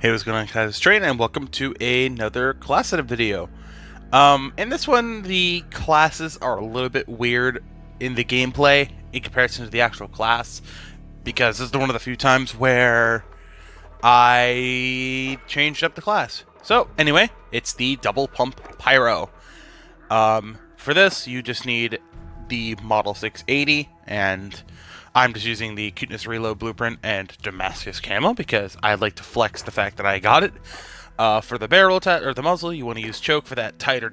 Hey, what's going on, guys? Train, and welcome to another class setup video. In this one, the classes are a little bit weird in the gameplay in comparison to the actual class, because this is one of the few times where I changed up the class. So, anyway, it's the double pump Pyro. For this, you just need the Model 680, and I'm just using the Cuteness Reload Blueprint and Damascus Camo because I'd like to flex the fact that I got it. For the barrel or the muzzle, you want to use Choke for that tighter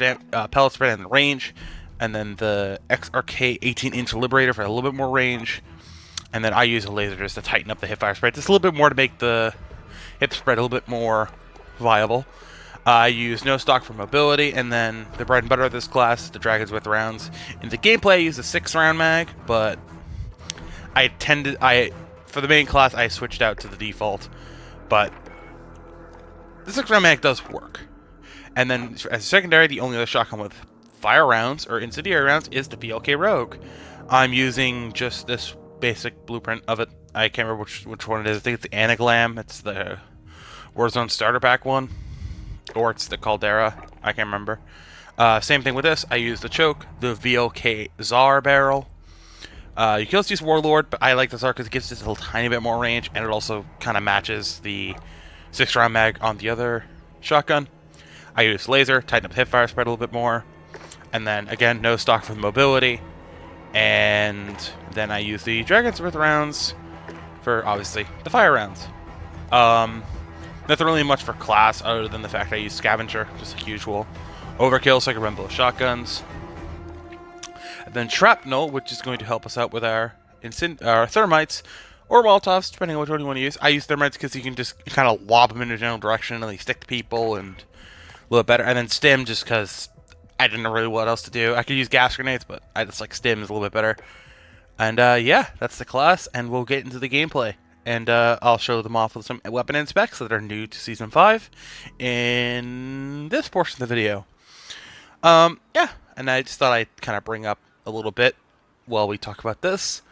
pellet spread and range, and then the XRK 18-inch Liberator for a little bit more range, and then I use a laser just to tighten up the hipfire spread just a little bit more to make the hip spread a little bit more viable. I use no stock for mobility, and then the bread and butter of this class, the Dragons with rounds. In the gameplay, I use a 6-round mag, but for the main class, I switched out to the default, but the 6-round mag does work. And then as a secondary, the only other shotgun with fire rounds or incendiary rounds is the VLK Rogue. I'm using just this basic blueprint of it. I can't remember which one it is. I think it's the Anaglam. It's the Warzone starter pack one. Or it's the Caldera. I can't remember. Same thing with this. I use the Choke, the VLK Czar barrel. You can also use Warlord, but I like the Czar because it gives just a little tiny bit more range, and it also kind of matches the 6-round mag on the other shotgun. I use laser, tighten up the hipfire spread a little bit more, and then again, no stock for the mobility. And then I use the Dragons with rounds for obviously the fire rounds. Nothing really much for class other than the fact I use Scavenger, just like usual. Overkill, so I can run both shotguns. And then Shrapnel, which is going to help us out with our Thermites, or Molotovs, depending on which one you want to use. I use Thermites because you can just kind of lob them in a general direction and they stick to people and a little better. And then Stim, just because I didn't know really what else to do. I could use gas grenades, but I just like Stim is a little bit better. And yeah, that's the class, and we'll get into the gameplay. And I'll show them off with some weapon and specs that are new to Season 5 in this portion of the video. Yeah, and I just thought I'd kind of bring up a little bit while we talk about this.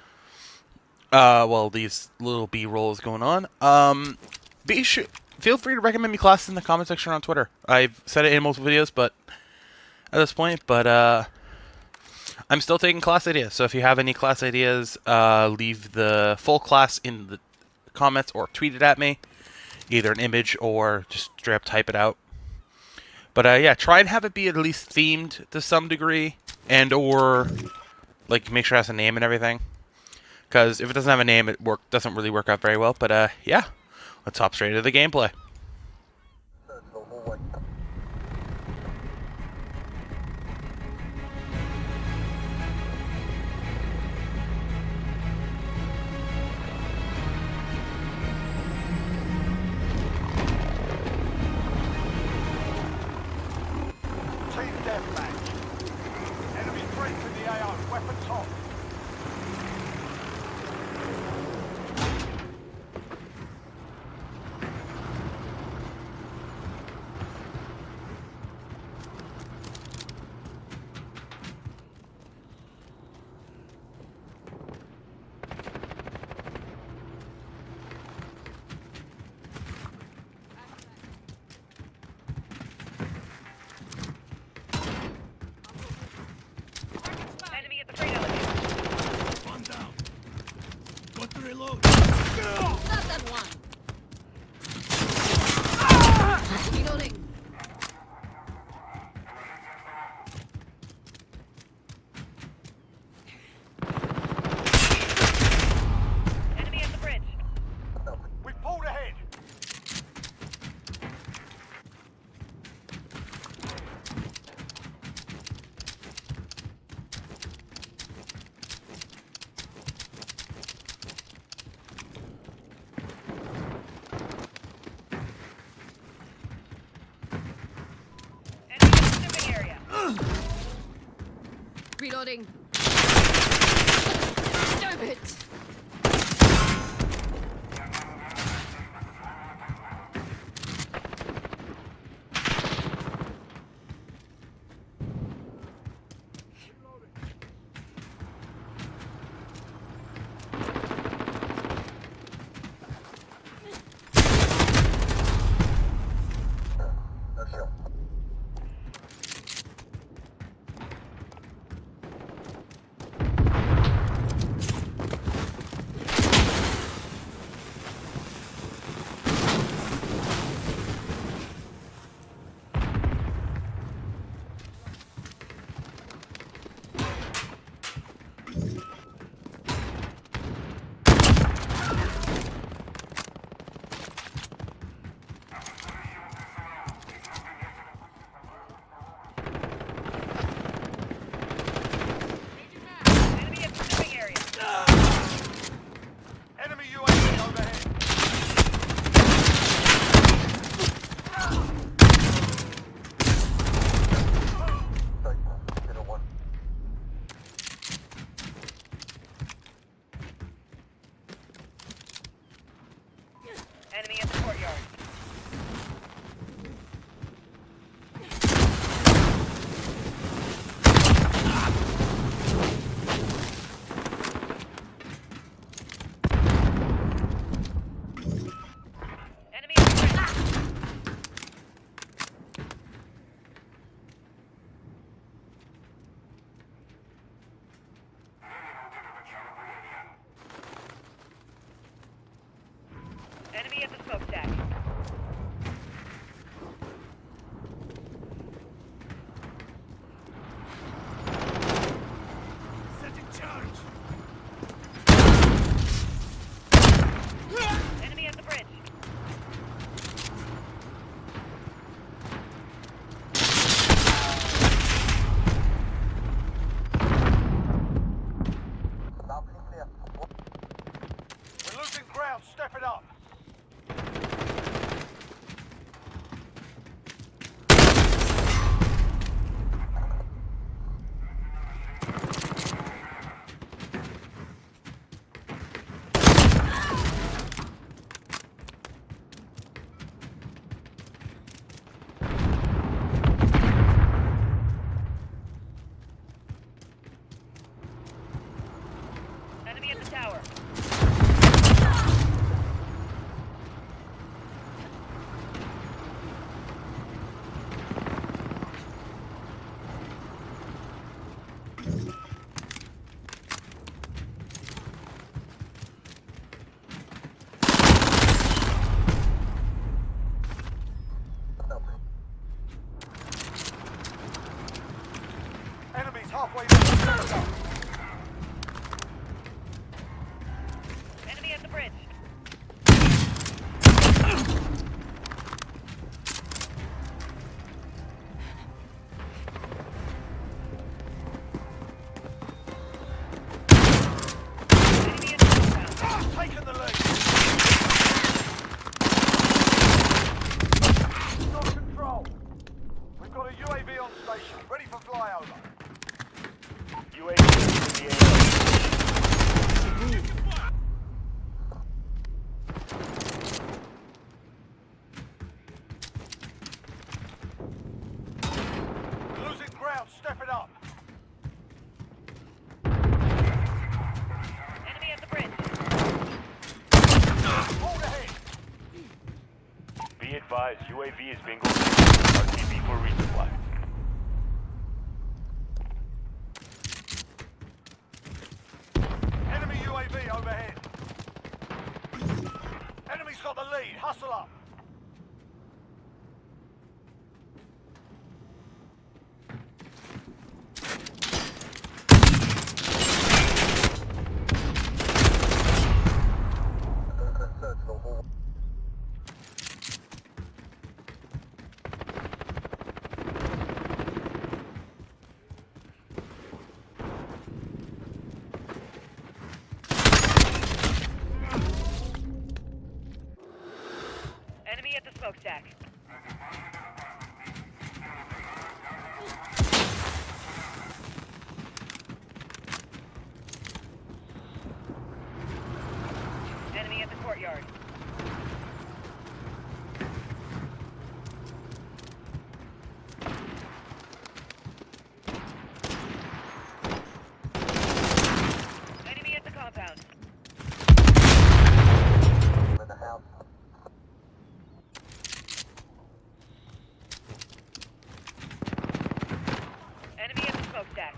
While these little B-roll is going on. Feel free to recommend me classes in the comment section on Twitter. I've said it in multiple videos, but at this point, I'm still taking class ideas. So if you have any class ideas, leave the full class in the comments or tweet it at me, either an image or just straight up type it out. But yeah, try and have it be at least themed to some degree, and or like make sure it has a name and everything. Because if it doesn't have a name, it doesn't really work out very well. But yeah, let's hop straight into the gameplay. Team deathmatch. Enemy threats in the AO. Weapons hot. Enemy at the Pyro. One down. Got to reload. Not that one. Reloading. Enemy at the bridge. We pulled ahead. Enemy in the shipping area. Reloading. Stop it. tower. Enemies halfway there. Enemy at the bridge. Enemy at the compound. Taking the lead. Got control. We've got a UAV on station, ready for flyover. UAV in the air. Losing ground, step it up. Enemy at the bridge. Hold ahead. Be advised, UAV is bingo. RTB for resupply. Enemy UAV overhead. Enemy's got the lead, hustle up. Enemy at the smokestack. Enemy at the courtyard. Enemy at the compound. Enemy at the smokestack.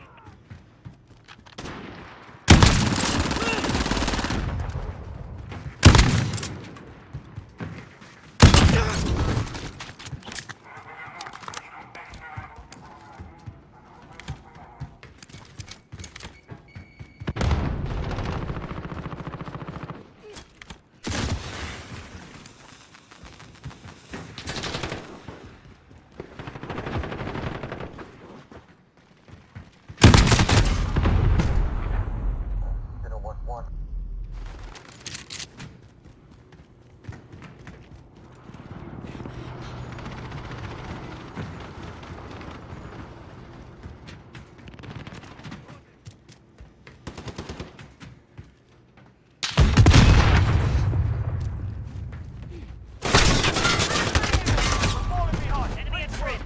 Falling behind. Enemy at the bridge.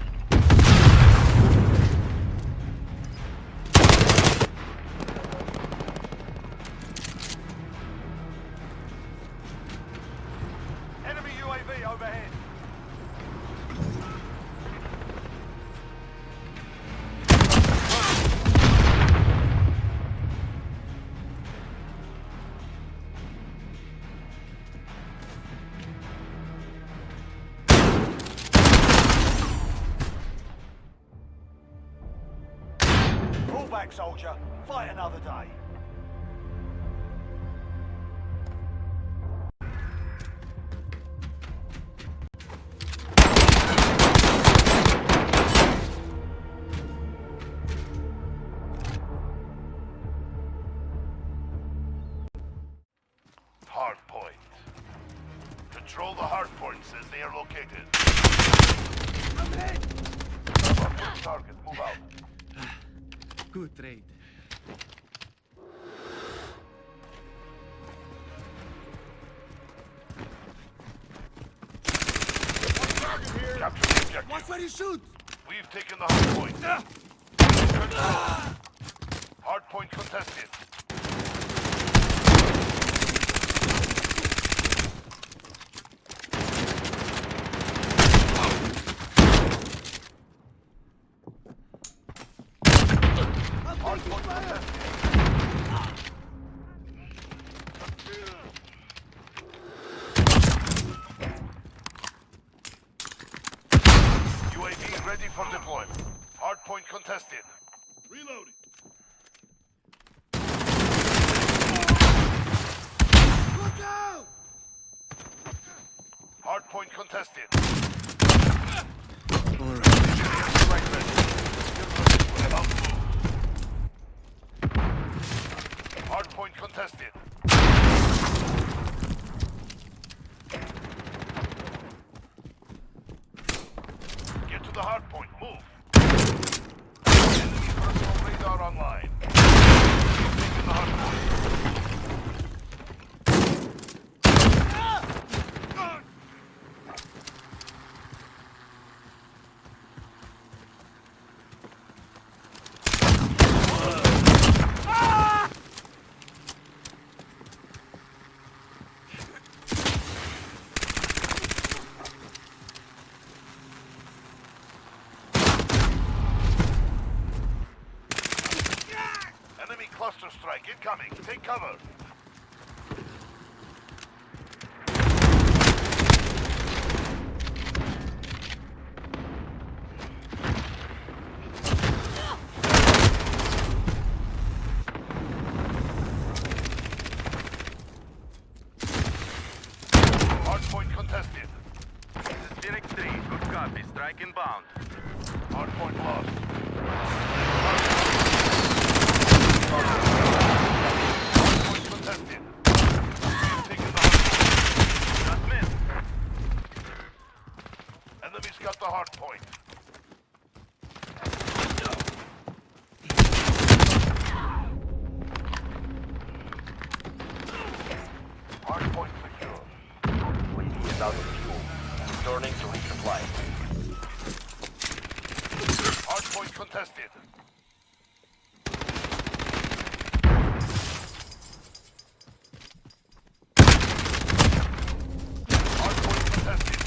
Enemy UAV overhead. Pull back, soldier. Fight another day. Hard point. Control the hard points as they are located. Target, move out. Good trade. Capture the objective. Watch where you shoot! We've taken the hard point. Hard point contested. UAV ready for deployment. Hardpoint contested. Reloading. Look out! Hardpoint contested. All right. Strike ready. About to move. Hardpoint contested. Get to the hardpoint. Move. Enemy personal radar online. Taking the hardpoint. Enemy cluster strike incoming. Take cover. Hardpoint contested. This is Phoenix 3. Good copy. Strike inbound. Hardpoint lost. Hardpoint contested. We've taken the hardpoint. Not missed. Enemy's got the hardpoint. Hardpoint secure. UAV is out of fuel. Returning to resupply. Hardpoint contested. Hardpoint contested.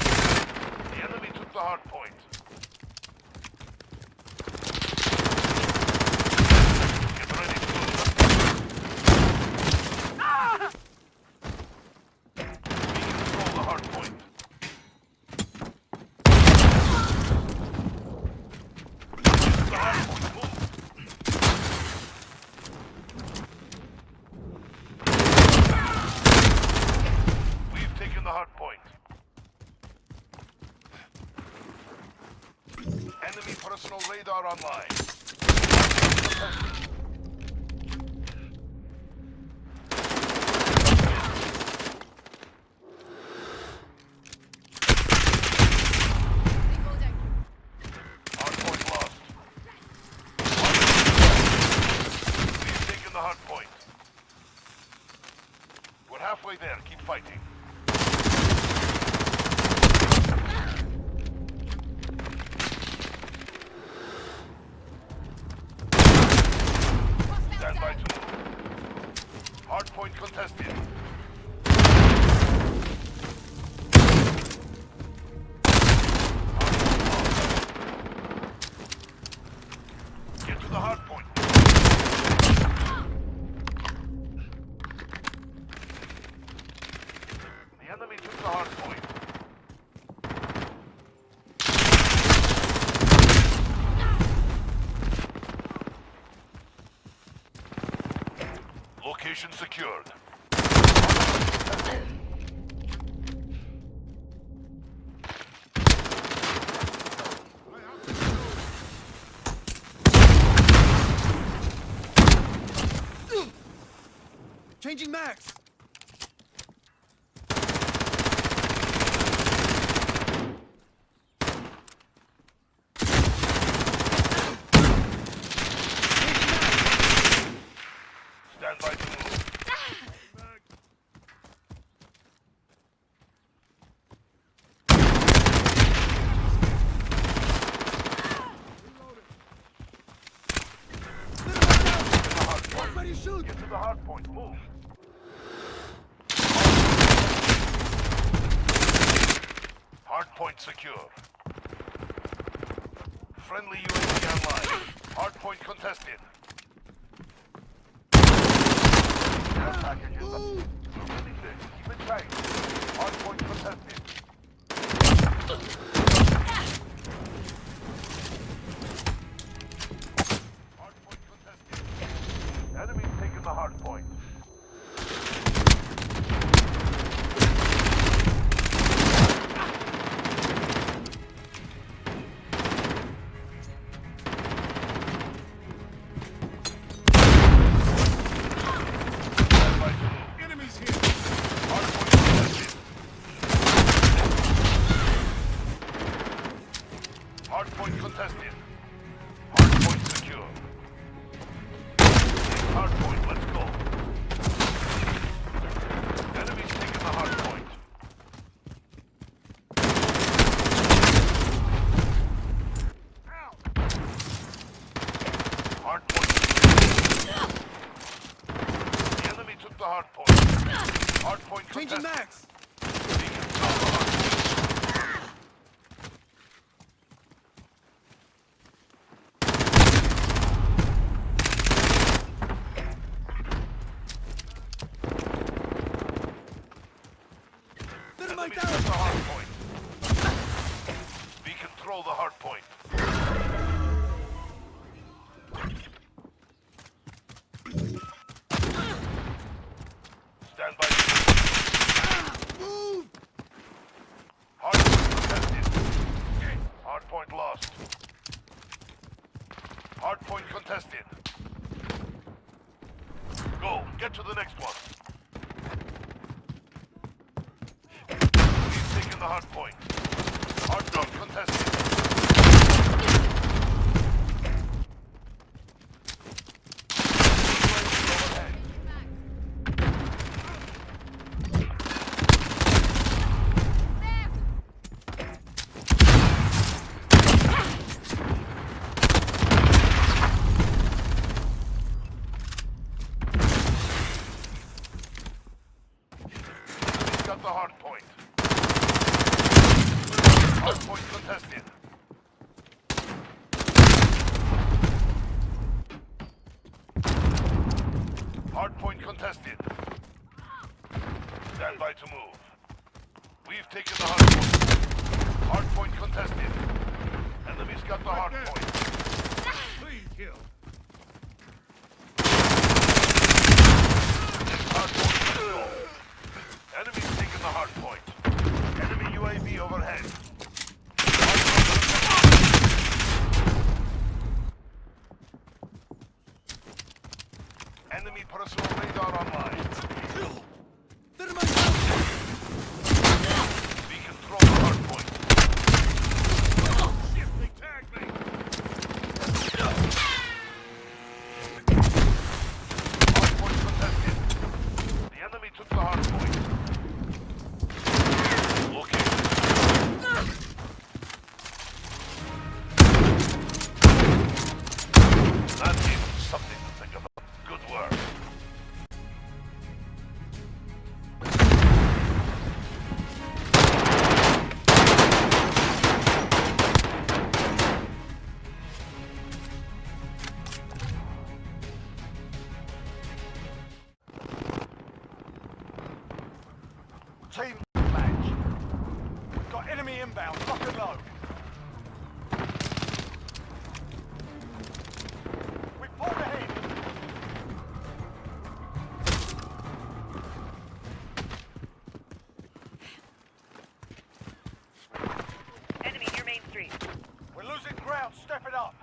The enemy took the hardpoint. Get ready to move. We control the hardpoint. Get the hardpoint. Move. We've taken the hardpoint. Enemy personal radar online. Hardpoint lost. We've taken the hardpoint. We're halfway there. Keep fighting. Stand by to move. Hardpoint contested. Get to the hardpoint. The enemy took the hardpoint. Location secured. Changing max. Stand by to move. Ready to shoot. Get to the hardpoint. Move. Hardpoint secure. Friendly UAV online. Hardpoint contested. Keep it tight. Hardpoint contested. Hardpoint contested. Enemy's taking the hardpoint. Enemies here. Hardpoint contested. Hardpoint contested. Hardpoint secure. Hardpoint, let's go. Enemy's taking the hardpoint. Hardpoint. The enemy took the hardpoint. Hardpoint Changing contested. max. We control the hardpoint. Dynamite Enemy down. took the hardpoint. We control the hardpoint. Stand by. Move. Hardpoint contested. Hardpoint lost. Hardpoint contested. Go. Get to the next one. We've taken the hardpoint. Hardpoint contested. Overhead. He's got the hardpoint. Hardpoint contested. Hardpoint contested. Stand by to move. We've taken the hardpoint. Hardpoint contested. Enemy's got the hardpoint. Please kill. Hardpoint control. Enemy's taken the hardpoint. Enemy UAV overhead. Hardpoint contested. Enemy personal radar online. Dynamite down. We control the hardpoint. Shit, they tagged me. Hardpoint contested. The enemy took the hardpoint. Located. That's even something to think about. Good work. Team match. We've got enemy inbound. Lock and load. We pulled ahead. Enemy near Main Street. We're losing ground. Step it up.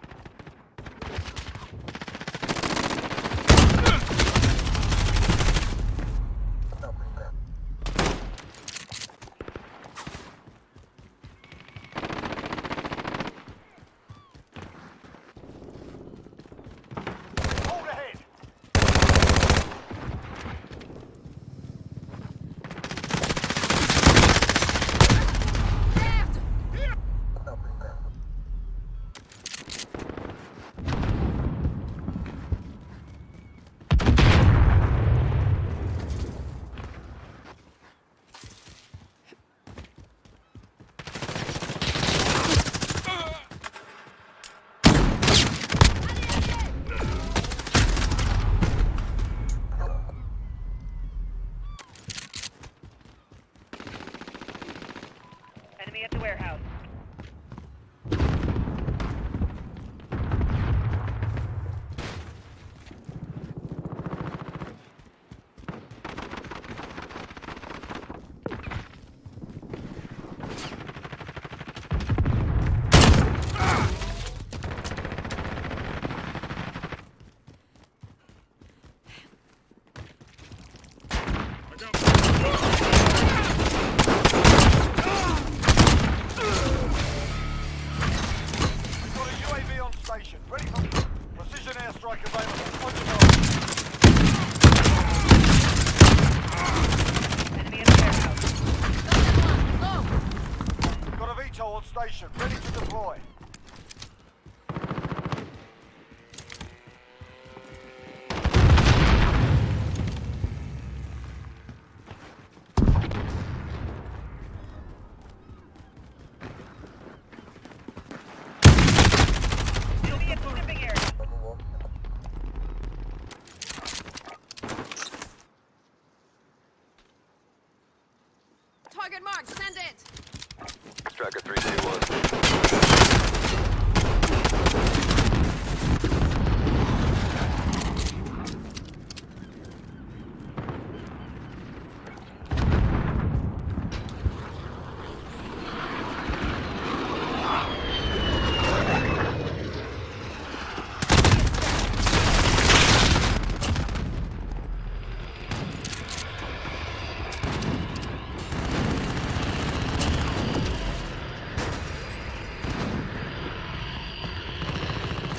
the warehouse. We've got a UAV on station. Ready for precision airstrike available. On your mark. Enemy in the warehouse. We've got a VTOL on station. Ready to deploy. You'll be at the shipping area. Target marked. Send it. Striker 321.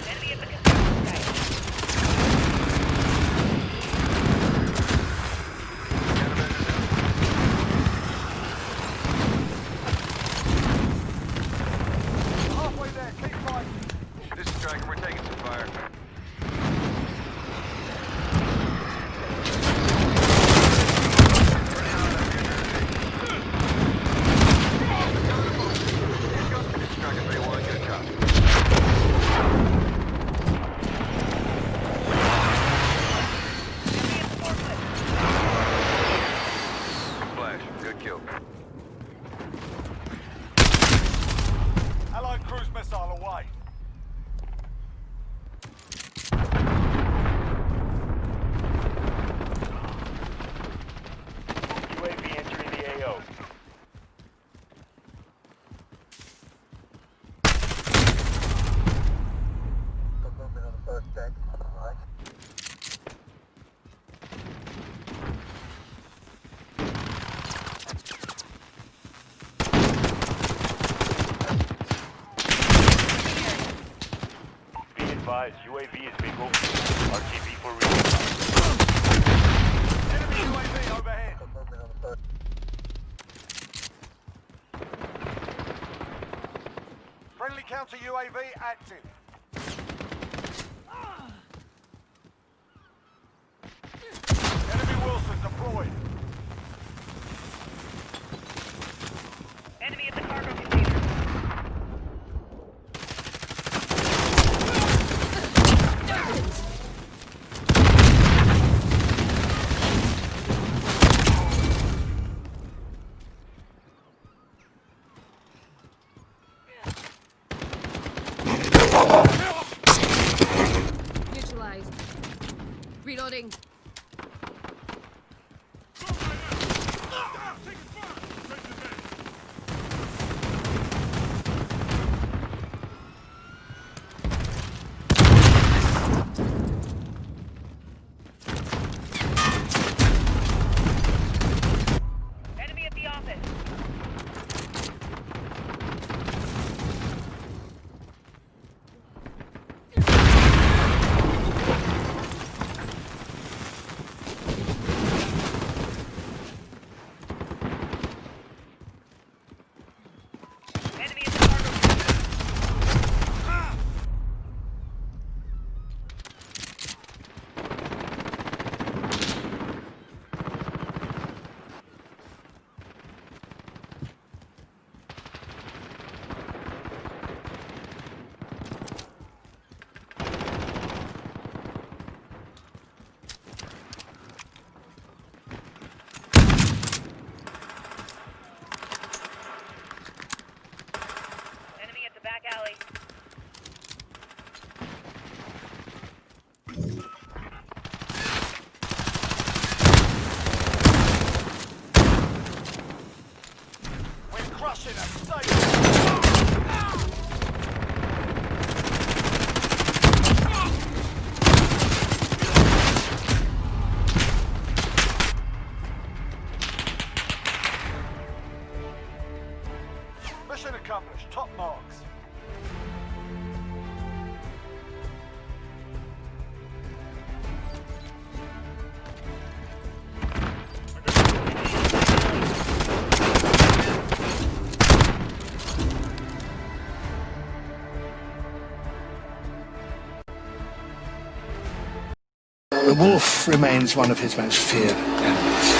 Enemy at the construction site. Halfway there. Keep fighting. This is Striker, we're taking some fire. This is Striker 3-1, get a copy. Enemy at the forklift. Flash, good kill. Allied cruise missile away. UAV entering the AO. Be advised, UAV is bingo. RTB for resupply. Enemy UAV overhead. Friendly counter UAV active. Enemy Wilson deployed. Enemy at the cargo container. The wolf remains one of his most feared enemies.